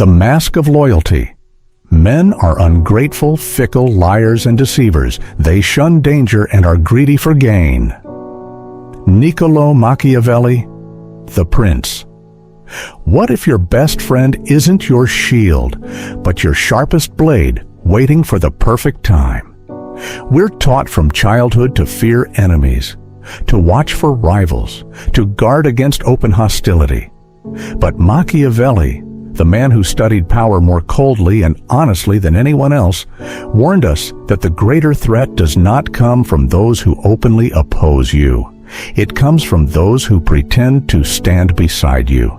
The mask of loyalty. Men are ungrateful, fickle, liars, and deceivers. They shun danger and are greedy for gain. Niccolo Machiavelli, the Prince. What if your best friend isn't your shield, but your sharpest blade waiting for the perfect time? We're taught from childhood to fear enemies, to watch for rivals, to guard against open hostility. But Machiavelli, the man who studied power more coldly and honestly than anyone else, warned us that the greater threat does not come from those who openly oppose you. It comes from those who pretend to stand beside you.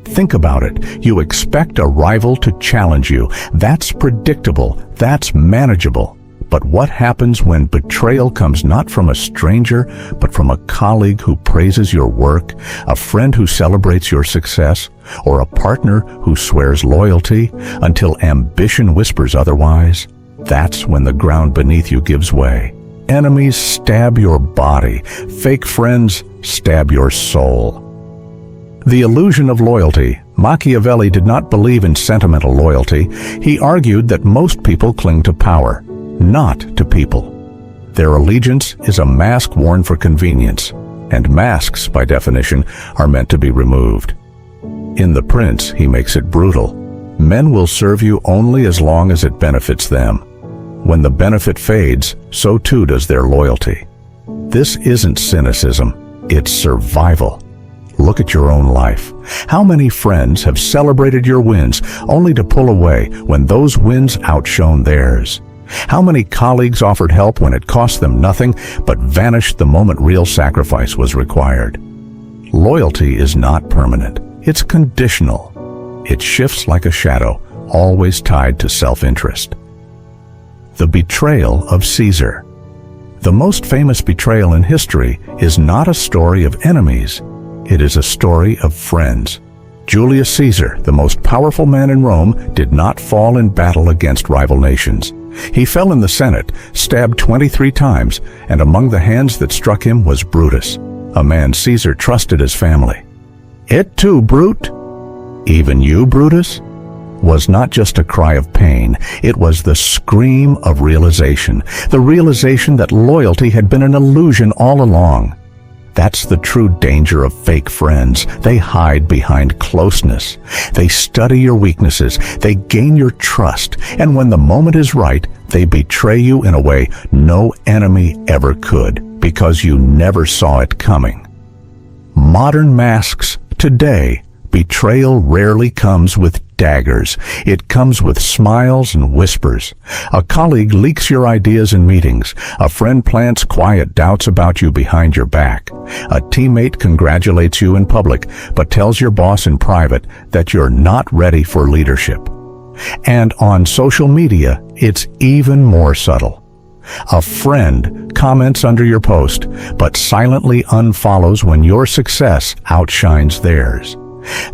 Think about it. You expect a rival to challenge you. That's predictable. That's manageable. But what happens when betrayal comes not from a stranger, but from a colleague who praises your work, a friend who celebrates your success, or a partner who swears loyalty until ambition whispers otherwise? That's when the ground beneath you gives way. Enemies stab your body. Fake friends stab your soul. The illusion of loyalty. Machiavelli did not believe in sentimental loyalty. He argued that most people cling to power, not to people. Their allegiance is a mask worn for convenience, and masks, by definition, are meant to be removed. In The Prince, he makes it brutal. Men will serve you only as long as it benefits them. When the benefit fades, so too does their loyalty. This isn't cynicism, it's survival. Look at your own life. How many friends have celebrated your wins only to pull away when those wins outshone theirs? How many colleagues offered help when it cost them nothing but vanished the moment real sacrifice was required? Loyalty is not permanent. It's conditional. It shifts like a shadow, always tied to self-interest. The betrayal of Caesar. The most famous betrayal in history is not a story of enemies. It is a story of friends. Julius Caesar, the most powerful man in Rome, did not fall in battle against rival nations. He fell in the Senate, stabbed 23 times, and among the hands that struck him was Brutus, a man Caesar trusted as family. "Et tu, Brute?" "Even you, Brutus?" was not just a cry of pain. It was the scream of realization, the realization that loyalty had been an illusion all along. That's the true danger of fake friends. They hide behind closeness. They study your weaknesses. They gain your trust. And when the moment is right, they betray you in a way no enemy ever could, because you never saw it coming. Modern masks today. Betrayal rarely comes with daggers. It comes with smiles and whispers. A colleague leaks your ideas in meetings. A friend plants quiet doubts about you behind your back. A teammate congratulates you in public, but tells your boss in private that you're not ready for leadership. And on social media, it's even more subtle. A friend comments under your post, but silently unfollows when your success outshines theirs.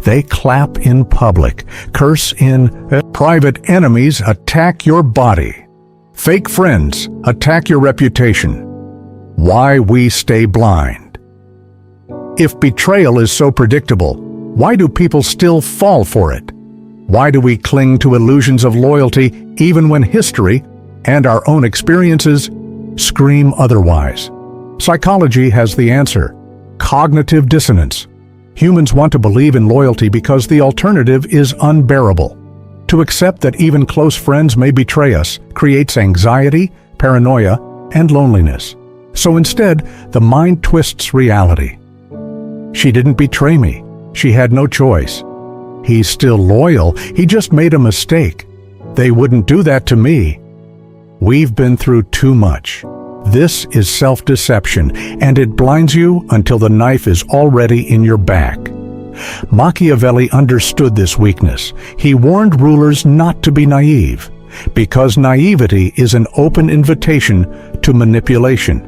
They clap in public, curse in private. Enemies attack your body. Fake friends attack your reputation. Why we stay blind. If betrayal is so predictable, why do people still fall for it? Why do we cling to illusions of loyalty even when history and our own experiences scream otherwise? Psychology has the answer: cognitive dissonance. Humans want to believe in loyalty because the alternative is unbearable. To accept that even close friends may betray us creates anxiety, paranoia, and loneliness. So instead, the mind twists reality. She didn't betray me. She had no choice. He's still loyal. He just made a mistake. They wouldn't do that to me. We've been through too much. This is self-deception, and it blinds you until the knife is already in your back. Machiavelli understood this weakness. He warned rulers not to be naive, because naivety is an open invitation to manipulation.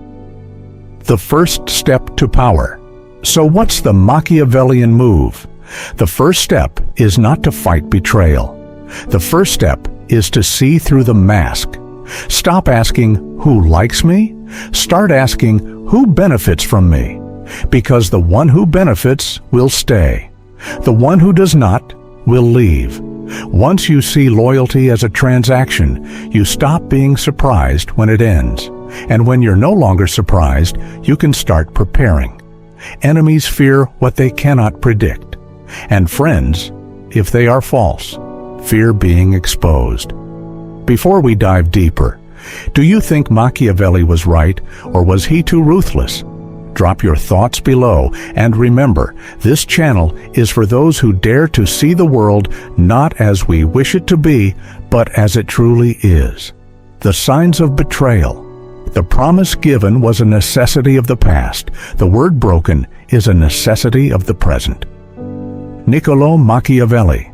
The first step to power. So what's the Machiavellian move? The first step is not to fight betrayal. The first step is to see through the mask. Stop asking, who likes me? Start asking, who benefits from me? Because the one who benefits will stay. The one who does not will leave. Once you see loyalty as a transaction, you stop being surprised when it ends. And when you're no longer surprised, you can start preparing. Enemies fear what they cannot predict. And friends, if they are false, fear being exposed. Before we dive deeper, do you think Machiavelli was right, or was he too ruthless? Drop your thoughts below, and remember, this channel is for those who dare to see the world not as we wish it to be, but as it truly is. The signs of betrayal. The promise given was a necessity of the past. The word broken is a necessity of the present. Niccolò Machiavelli.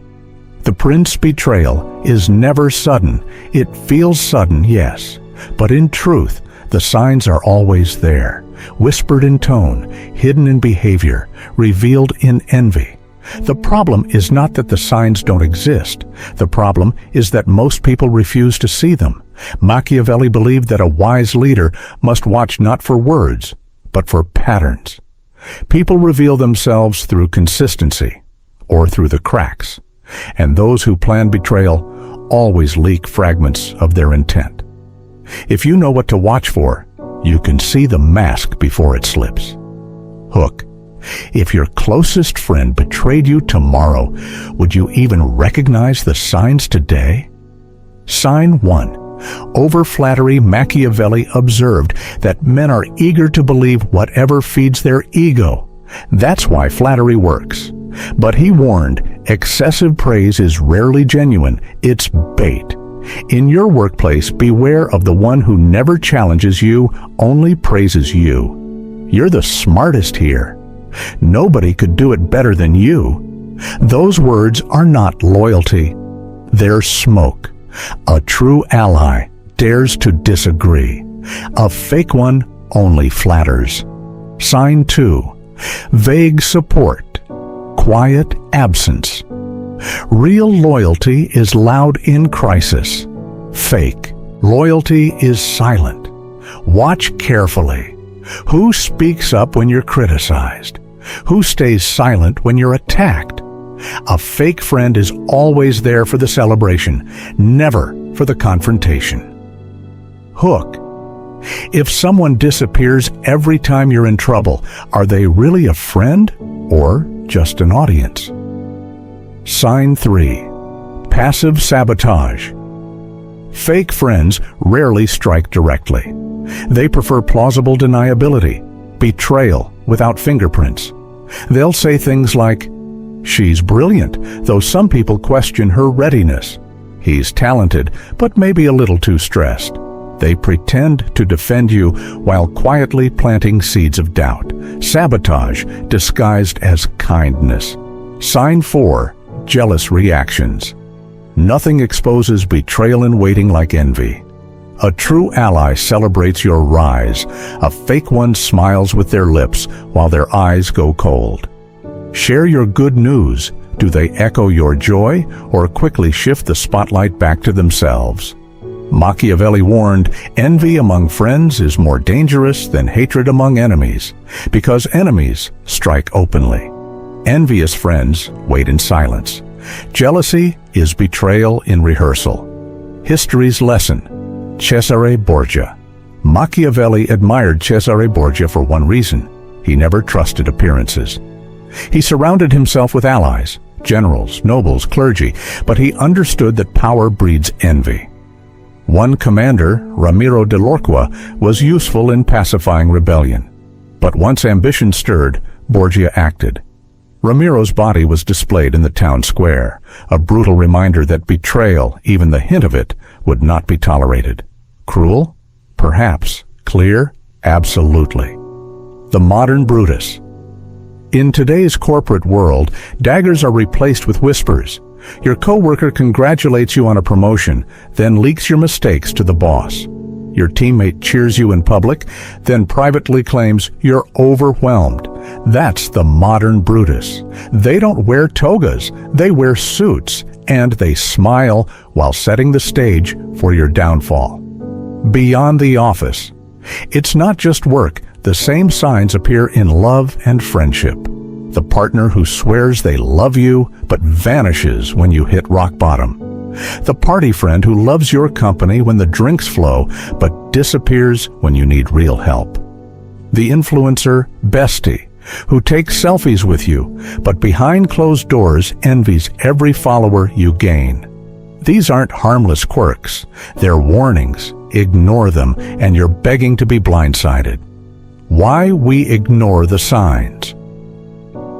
The prince's betrayal is never sudden. It feels sudden, yes, but in truth, the signs are always there, whispered in tone, hidden in behavior, revealed in envy. The problem is not that the signs don't exist. The problem is that most people refuse to see them. Machiavelli believed that a wise leader must watch not for words, but for patterns. People reveal themselves through consistency, or through the cracks, and those who plan betrayal always leak fragments of their intent. If you know what to watch for, you can see the mask before it slips. Hook. If your closest friend betrayed you tomorrow, would you even recognize the signs today? Sign 1. Over flattery. Machiavelli observed that men are eager to believe whatever feeds their ego. That's why flattery works. But he warned, excessive praise is rarely genuine, it's bait. In your workplace, beware of the one who never challenges you, only praises you. You're the smartest here. Nobody could do it better than you. Those words are not loyalty. They're smoke. A true ally dares to disagree. A fake one only flatters. Sign 2. Vague support. Quiet absence. Real loyalty is loud in crisis. Fake loyalty is silent. Watch carefully. Who speaks up when you're criticized? Who stays silent when you're attacked? A fake friend is always there for the celebration, never for the confrontation. Hook. If someone disappears every time you're in trouble, are they really a friend or just an audience? Sign 3. Passive sabotage. Fake friends rarely strike directly. They prefer plausible deniability, betrayal without fingerprints. They'll say things like, "She's brilliant, though some people question her readiness. He's talented, but maybe a little too stressed." They pretend to defend you while quietly planting seeds of doubt. Sabotage disguised as kindness. Sign 4. Jealous reactions. Nothing exposes betrayal in waiting like envy. A true ally celebrates your rise. A fake one smiles with their lips while their eyes go cold. Share your good news. Do they echo your joy or quickly shift the spotlight back to themselves? Machiavelli warned, envy among friends is more dangerous than hatred among enemies, because enemies strike openly. Envious friends wait in silence. Jealousy is betrayal in rehearsal. History's lesson. Cesare Borgia. Machiavelli admired Cesare Borgia for one reason. He never trusted appearances. He surrounded himself with allies, generals, nobles, clergy, but he understood that power breeds envy. One commander, Ramiro de Lorqua, was useful in pacifying rebellion. But once ambition stirred, Borgia acted. Ramiro's body was displayed in the town square, a brutal reminder that betrayal, even the hint of it, would not be tolerated. Cruel? Perhaps. Clear? Absolutely. The modern Brutus. In today's corporate world, daggers are replaced with whispers. Your coworker congratulates you on a promotion, then leaks your mistakes to the boss. Your teammate cheers you in public, then privately claims you're overwhelmed. That's the modern Brutus. They don't wear togas, they wear suits, and they smile while setting the stage for your downfall. Beyond the office. It's not just work. The same signs appear in love and friendship. the partner who swears they love you but vanishes when you hit rock bottom, the party friend who loves your company when the drinks flow but disappears when you need real help, the influencer bestie who takes selfies with you but behind closed doors envies every follower you gain. These aren't harmless quirks. They're warnings. Ignore them, and you're begging to be blindsided. Why we ignore the signs?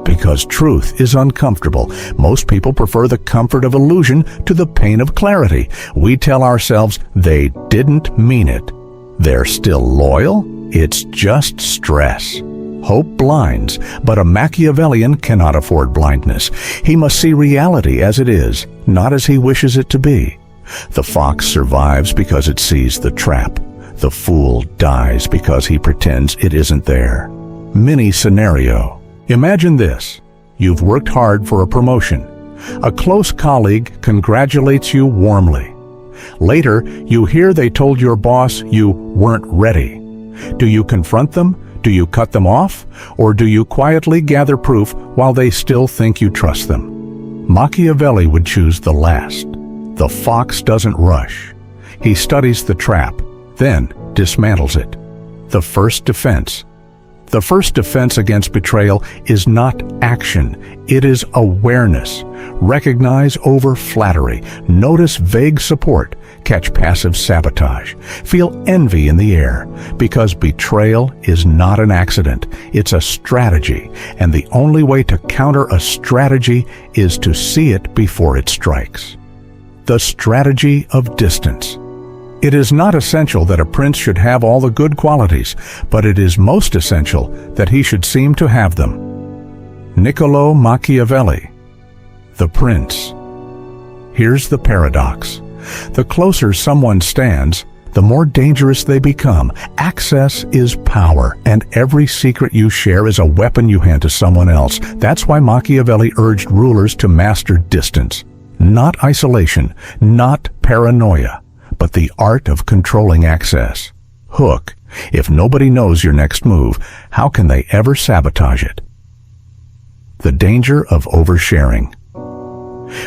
Because truth is uncomfortable. Most people prefer the comfort of illusion to the pain of clarity. We tell ourselves they didn't mean it. They're still loyal? It's just stress. Hope blinds, but a Machiavellian cannot afford blindness. He must see reality as it is, not as he wishes it to be. The fox survives because it sees the trap. The fool dies because he pretends it isn't there. Mini scenario. Imagine this. You've worked hard for a promotion. A close colleague congratulates you warmly. Later, you hear they told your boss you weren't ready. Do you confront them? Do you cut them off? Or do you quietly gather proof while they still think you trust them? Machiavelli would choose the last. The fox doesn't rush. He studies the trap, then dismantles it. The first defense. The first defense against betrayal is not action. It is awareness. Recognize over flattery. Notice vague support. Catch passive sabotage. Feel envy in the air, because betrayal is not an accident. It's a strategy, and the only way to counter a strategy is to see it before it strikes. The strategy of distance. It is not essential that a prince should have all the good qualities, but it is most essential that he should seem to have them. Niccolo Machiavelli, the prince. Here's the paradox. The closer someone stands, the more dangerous they become. Access is power, and every secret you share is a weapon you hand to someone else. That's why Machiavelli urged rulers to master distance. Not isolation, not paranoia, but the art of controlling access. Hook. If nobody knows your next move, how can they ever sabotage it? The danger of oversharing.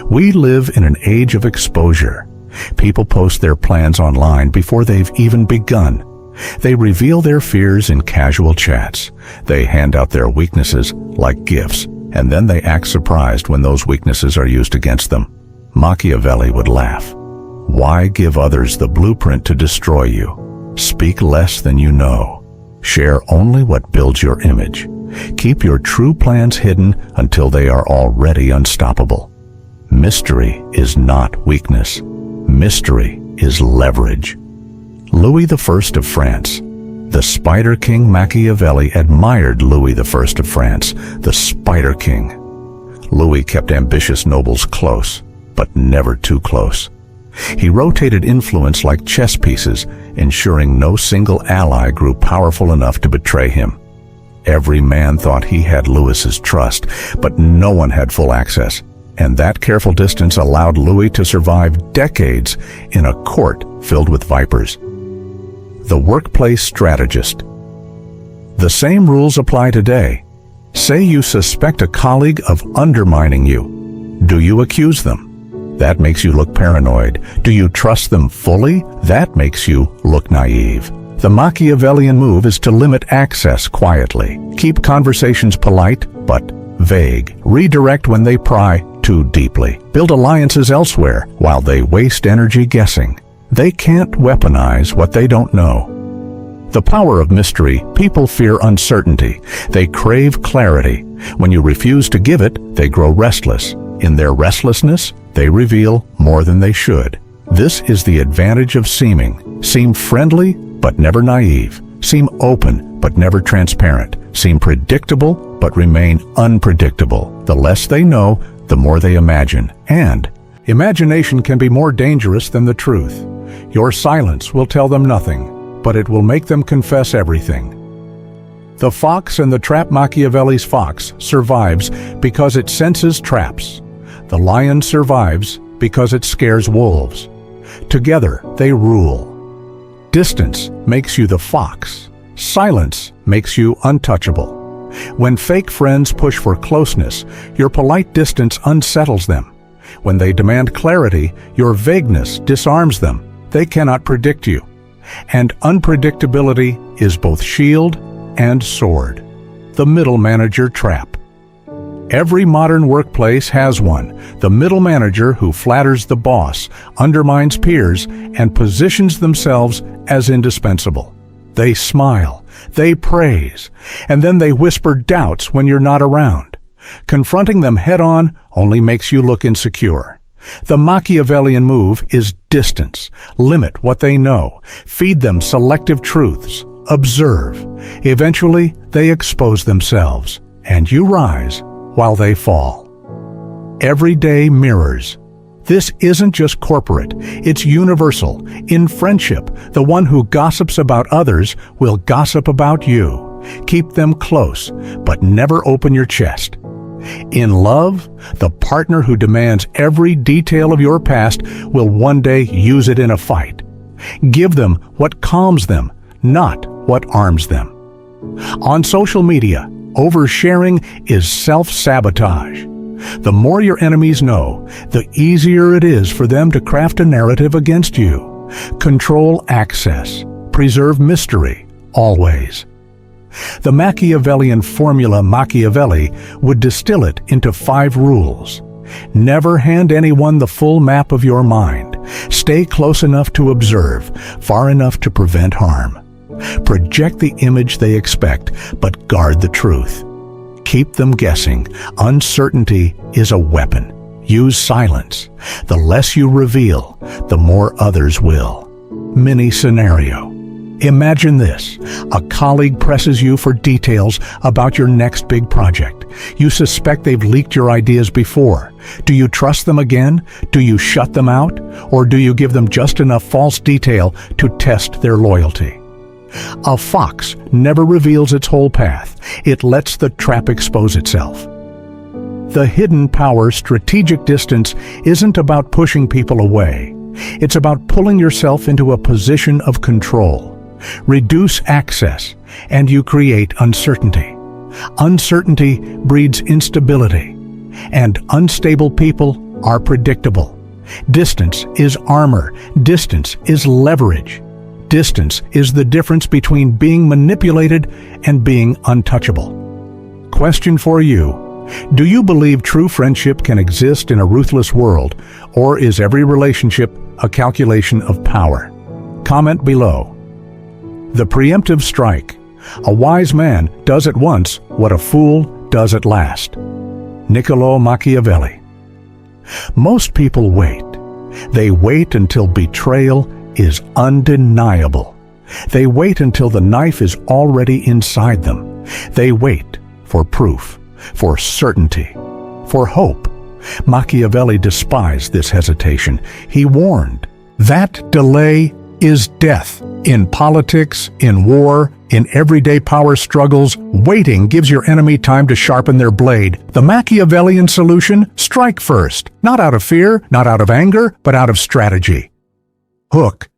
We live in an age of exposure. People post their plans online before they've even begun. They reveal their fears in casual chats. They hand out their weaknesses like gifts, and then they act surprised when those weaknesses are used against them. Machiavelli would laugh. Why give others the blueprint to destroy you? Speak less than you know. Share only what builds your image. Keep your true plans hidden until they are already unstoppable. Mystery is not weakness. Mystery is leverage. Louis I of France. The Spider King Machiavelli admired Louis I of France, the Spider King. Louis kept ambitious nobles close, but never too close. He rotated influence like chess pieces, ensuring no single ally grew powerful enough to betray him. Every man thought he had Louis's trust, but no one had full access. And that careful distance allowed Louis to survive decades in a court filled with vipers. The workplace strategist. The same rules apply today. Say you suspect a colleague of undermining you. Do you accuse them? That makes you look paranoid. Do you trust them fully? That makes you look naive. The Machiavellian move is to limit access quietly. Keep conversations polite, but vague. Redirect when they pry too deeply. Build alliances elsewhere while they waste energy guessing. They can't weaponize what they don't know. The power of mystery. People fear uncertainty. They crave clarity. When you refuse to give it, they grow restless. In their restlessness, they reveal more than they should. This is the advantage of seeming. Seem friendly, but never naive. Seem open, but never transparent. Seem predictable, but remain unpredictable. The less they know, the more they imagine. And imagination can be more dangerous than the truth. Your silence will tell them nothing, but it will make them confess everything. The fox in the trap. Machiavelli's fox survives because it senses traps. The lion survives because it scares wolves. Together, they rule. Distance makes you the fox. Silence makes you untouchable. When fake friends push for closeness, your polite distance unsettles them. When they demand clarity, your vagueness disarms them. They cannot predict you. And unpredictability is both shield and sword. The middle manager trap. Every modern workplace has one, the middle manager who flatters the boss, undermines peers, and positions themselves as indispensable. They smile, they praise, and then they whisper doubts when you're not around. Confronting them head-on only makes you look insecure. The Machiavellian move is distance. Limit what they know. Feed them selective truths. Observe. Eventually, they expose themselves, and you rise while they fall. Everyday mirrors. This isn't just corporate, it's universal. In friendship, the one who gossips about others will gossip about you. Keep them close, but never open your chest. In love, the partner who demands every detail of your past will one day use it in a fight. Give them what calms them, not what arms them. On social media, oversharing is self-sabotage. The more your enemies know, the easier it is for them to craft a narrative against you. Control access. Preserve mystery, always. The Machiavellian formula Machiavelli would distill it into 5 rules. Never hand anyone the full map of your mind. Stay close enough to observe, far enough to prevent harm. Project the image they expect, but guard the truth. Keep them guessing. Uncertainty is a weapon. Use silence. The less you reveal, the more others will. Mini scenario. Imagine this. A colleague presses you for details about your next big project. You suspect they've leaked your ideas before. Do you trust them again? Do you shut them out? Or do you give them just enough false detail to test their loyalty? A fox never reveals its whole path. It lets the trap expose itself. The hidden power strategic distance isn't about pushing people away. It's about pulling yourself into a position of control. Reduce access, and you create uncertainty. Uncertainty breeds instability, and unstable people are predictable. Distance is armor. Distance is leverage. Distance is the difference between being manipulated and being untouchable. Question for you. Do you believe true friendship can exist in a ruthless world, or is every relationship a calculation of power? Comment below. The preemptive strike. A wise man does at once what a fool does at last. Niccolo Machiavelli. Most people wait. They wait until betrayal is undeniable. They wait until the knife is already inside them. They wait for proof, for certainty, for hope. Machiavelli despised this hesitation. He warned, that delay is death. In politics, in war, in everyday power struggles, waiting gives your enemy time to sharpen their blade. The Machiavellian solution? Strike first. Not out of fear, not out of anger, but out of strategy. Hook.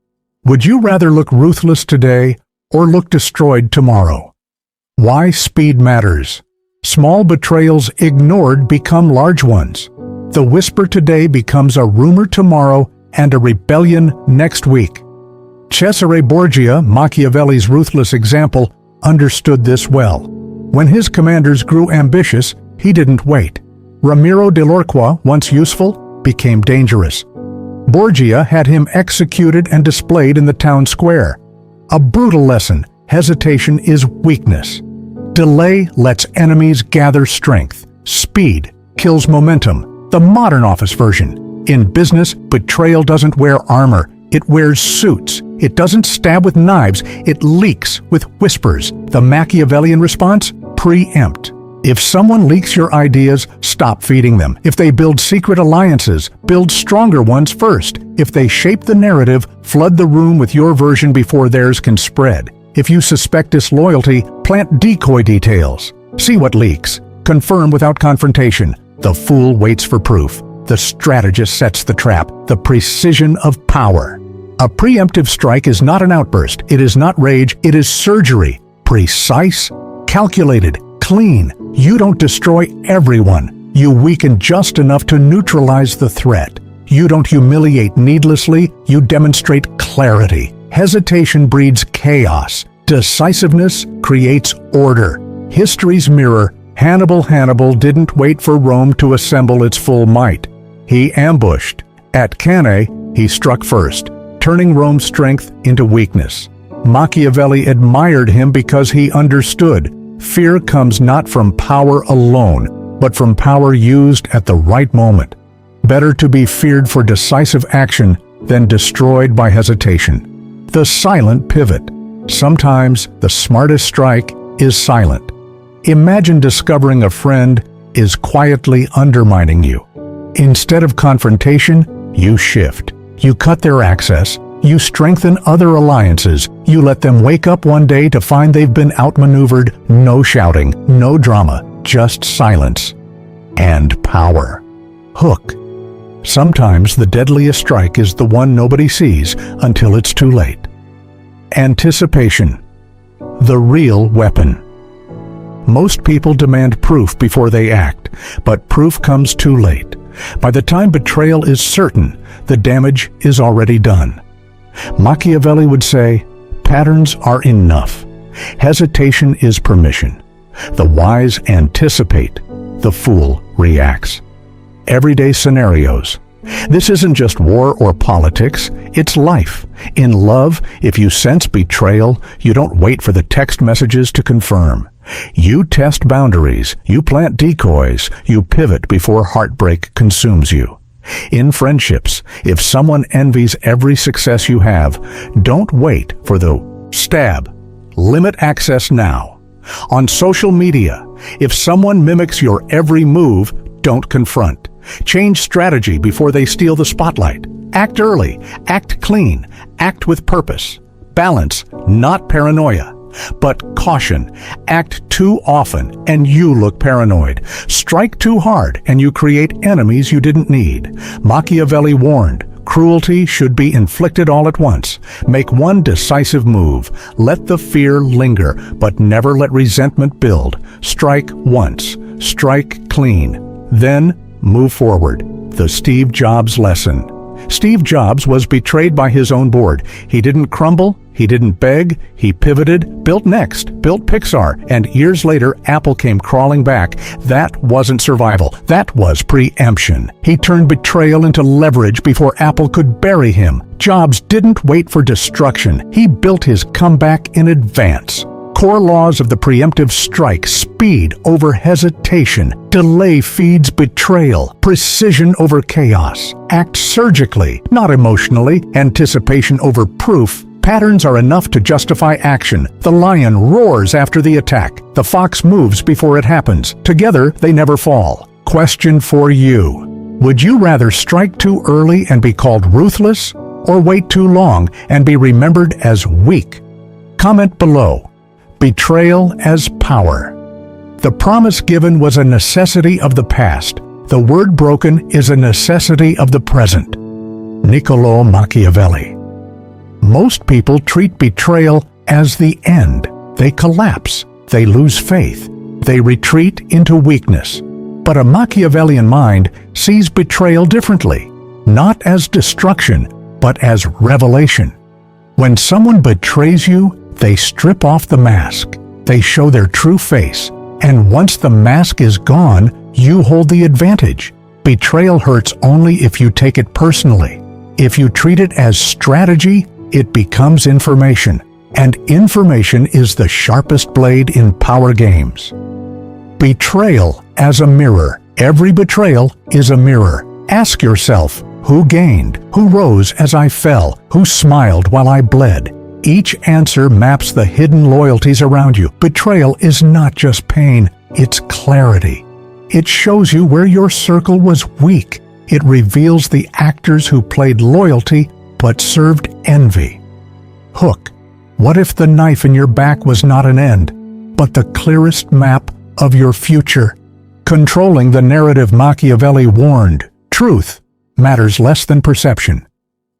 Would you rather look ruthless today or look destroyed tomorrow? Why speed matters. Small betrayals ignored become large ones. The whisper today becomes a rumor tomorrow and a rebellion next week. Cesare Borgia, Machiavelli's ruthless example, understood this well. When his commanders grew ambitious, he didn't wait. Ramiro de Lorqua, once useful, became dangerous. Borgia had him executed and displayed in the town square. A brutal lesson. Hesitation is weakness. Delay lets enemies gather strength. Speed kills momentum. The modern office version. In business, betrayal doesn't wear armor. It wears suits. It doesn't stab with knives. It leaks with whispers. The Machiavellian response? Preempt. If someone leaks your ideas, stop feeding them. If they build secret alliances, build stronger ones first. If they shape the narrative, flood the room with your version before theirs can spread. If you suspect disloyalty, plant decoy details. See what leaks. Confirm without confrontation. The fool waits for proof. The strategist sets the trap. The precision of power. A preemptive strike is not an outburst. It is not rage. It is surgery. Precise, calculated, clean. You don't destroy everyone. You weaken just enough to neutralize the threat. You don't humiliate needlessly. You demonstrate clarity. Hesitation breeds chaos. Decisiveness creates order. History's mirror, Hannibal didn't wait for Rome to assemble its full might. He ambushed. At Cannae, he struck first, turning Rome's strength into weakness. Machiavelli admired him because he understood fear comes not from power alone, but from power used at the right moment. Better to be feared for decisive action than destroyed by hesitation. The silent pivot. Sometimes the smartest strike is silent. Imagine discovering a friend is quietly undermining you. Instead of confrontation, you shift. You cut their access. You strengthen other alliances. You let them wake up one day to find they've been outmaneuvered. No shouting, no drama, just silence and power. Hook. Sometimes the deadliest strike is the one nobody sees until it's too late. Anticipation. The real weapon. Most people demand proof before they act, but proof comes too late. By the time betrayal is certain, the damage is already done. Machiavelli would say, patterns are enough. Hesitation is permission. The wise anticipate. The fool reacts. Everyday scenarios. This isn't just war or politics, it's life. In love, if you sense betrayal, you don't wait for the text messages to confirm. You test boundaries, you plant decoys, you pivot before heartbreak consumes you. In friendships, if someone envies every success you have, don't wait for the stab. Limit access now. On social media, if someone mimics your every move, don't confront. Change strategy before they steal the spotlight. Act early, act clean, act with purpose. Balance, not paranoia. But caution, act too often and you look paranoid. Strike too hard and you create enemies you didn't need. Machiavelli warned, cruelty should be inflicted all at once. Make one decisive move. Let the fear linger, but never let resentment build. Strike once. Strike clean. Then move forward. The Steve Jobs lesson. Steve Jobs was betrayed by his own board. He didn't crumble, he didn't beg, he pivoted, built Next, built Pixar, and years later Apple came crawling back. That wasn't survival, that was preemption. He turned betrayal into leverage before Apple could bury him. Jobs didn't wait for destruction, he built his comeback in advance. Core laws of the preemptive strike: speed over hesitation, delay feeds betrayal, precision over chaos. Act surgically, not emotionally, anticipation over proof. Patterns are enough to justify action. The lion roars after the attack. The fox moves before it happens. Together, they never fall. Question for you. Would you rather strike too early and be called ruthless, or wait too long and be remembered as weak? Comment below. Betrayal as power. The promise given was a necessity of the past. The word broken is a necessity of the present. Niccolò Machiavelli. Most people treat betrayal as the end. They collapse. They lose faith. They retreat into weakness. But a Machiavellian mind sees betrayal differently, not as destruction, but as revelation. When someone betrays you, they strip off the mask. They show their true face. And once the mask is gone, you hold the advantage. Betrayal hurts only if you take it personally. If you treat it as strategy, it becomes information. And information is the sharpest blade in power games. Betrayal as a mirror. Every betrayal is a mirror. Ask yourself, who gained? Who rose as I fell? Who smiled while I bled? Each answer maps the hidden loyalties around you. Betrayal is not just pain, it's clarity. It shows you where your circle was weak. It reveals the actors who played loyalty but served envy. Hook. What if the knife in your back was not an end, but the clearest map of your future? Controlling the narrative, Machiavelli warned, truth matters less than perception.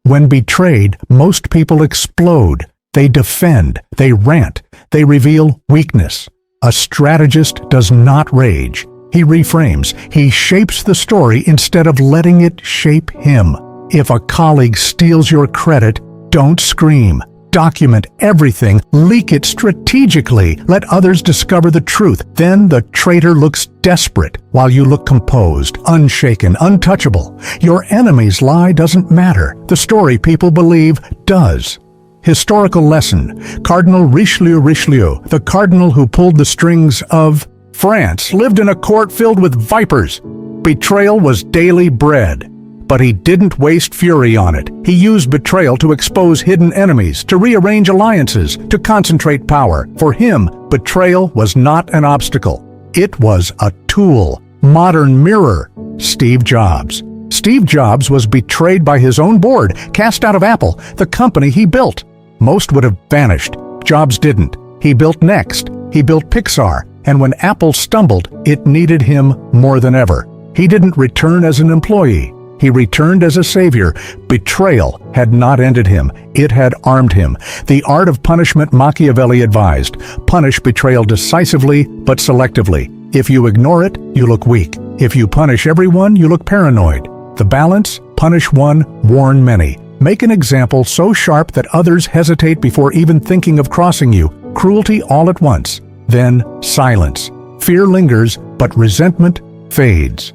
When betrayed, most people explode. They defend, they rant, they reveal weakness. A strategist does not rage. He reframes. He shapes the story instead of letting it shape him. If a colleague steals your credit, don't scream. Document everything. Leak it strategically. Let others discover the truth. Then the traitor looks desperate while you look composed, unshaken, untouchable. Your enemy's lie doesn't matter. The story people believe does. Historical lesson. Cardinal Richelieu, the cardinal who pulled the strings of France, lived in a court filled with vipers. Betrayal was daily bread. But he didn't waste fury on it. He used betrayal to expose hidden enemies, to rearrange alliances, to concentrate power. For him, betrayal was not an obstacle. It was a tool. Modern mirror. Steve Jobs. Steve Jobs was betrayed by his own board, cast out of Apple, the company he built. Most would have vanished. Jobs didn't. He built Next. He built Pixar. And when Apple stumbled, it needed him more than ever. He didn't return as an employee. He returned as a savior. Betrayal had not ended him. It had armed him. The art of punishment Machiavelli advised. Punish betrayal decisively but selectively. If you ignore it, you look weak. If you punish everyone, you look paranoid. The balance? Punish one, warn many. Make an example so sharp that others hesitate before even thinking of crossing you. Cruelty all at once. Then silence. Fear lingers, but resentment fades.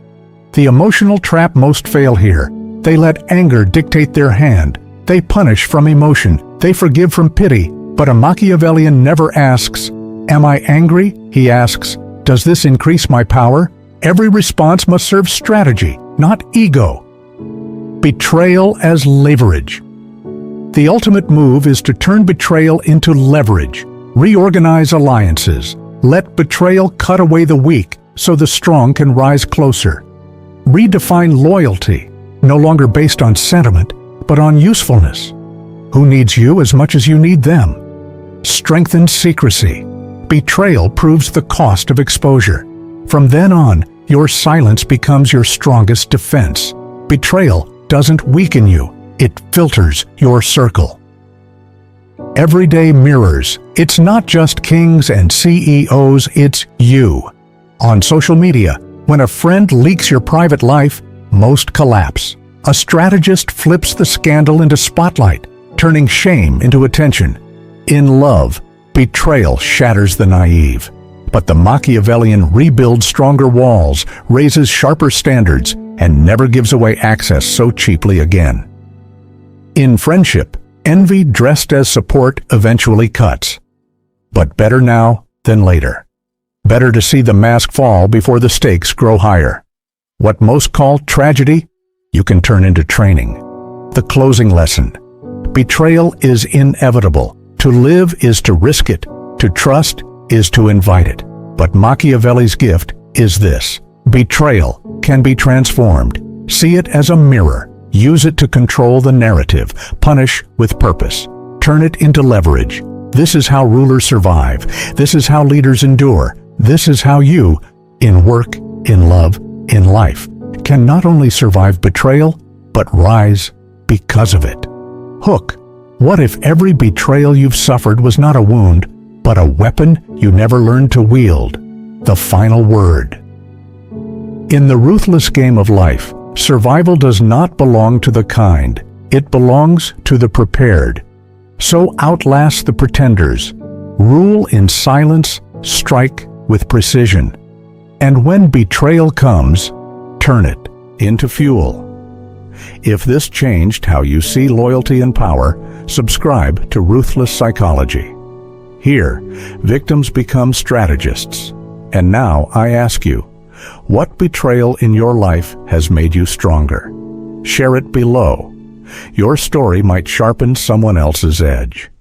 The emotional trap most fail here. They let anger dictate their hand. They punish from emotion. They forgive from pity. But a Machiavellian never asks, "Am I angry?" He asks, "Does this increase my power?" Every response must serve strategy, not ego. Betrayal as leverage. The ultimate move is to turn betrayal into leverage. Reorganize alliances. Let betrayal cut away the weak so the strong can rise closer. Redefine loyalty, no longer based on sentiment, but on usefulness. Who needs you as much as you need them? Strengthen secrecy. Betrayal proves the cost of exposure. From then on, your silence becomes your strongest defense. Betrayal doesn't weaken you, it filters your circle. Everyday mirrors. It's not just kings and CEOs, it's you. On social media, when a friend leaks your private life, most collapse. A strategist flips the scandal into spotlight, turning shame into attention. In love, betrayal shatters the naive. But the Machiavellian rebuilds stronger walls, raises sharper standards, and never gives away access so cheaply again. In friendship, envy dressed as support eventually cuts. But better now than later. Better to see the mask fall before the stakes grow higher. What most call tragedy, you can turn into training. The closing lesson. Betrayal is inevitable. To live is to risk it. To trust is to invite it. But Machiavelli's gift is this. Betrayal can be transformed. See it as a mirror. Use it to control the narrative. Punish with purpose. Turn it into leverage. This is how rulers survive. This is how leaders endure. This is how you, in work, in love, in life, can not only survive betrayal, but rise because of it. Hook. What if every betrayal you've suffered was not a wound, but a weapon you never learned to wield? The final word. In the ruthless game of life, survival does not belong to the kind. It belongs to the prepared. So outlast the pretenders. Rule in silence, strike with precision. And when betrayal comes, turn it into fuel. If this changed how you see loyalty and power, subscribe to Ruthless Psychology. Here, victims become strategists. And now I ask you, what betrayal in your life has made you stronger? Share it below. Your story might sharpen someone else's edge.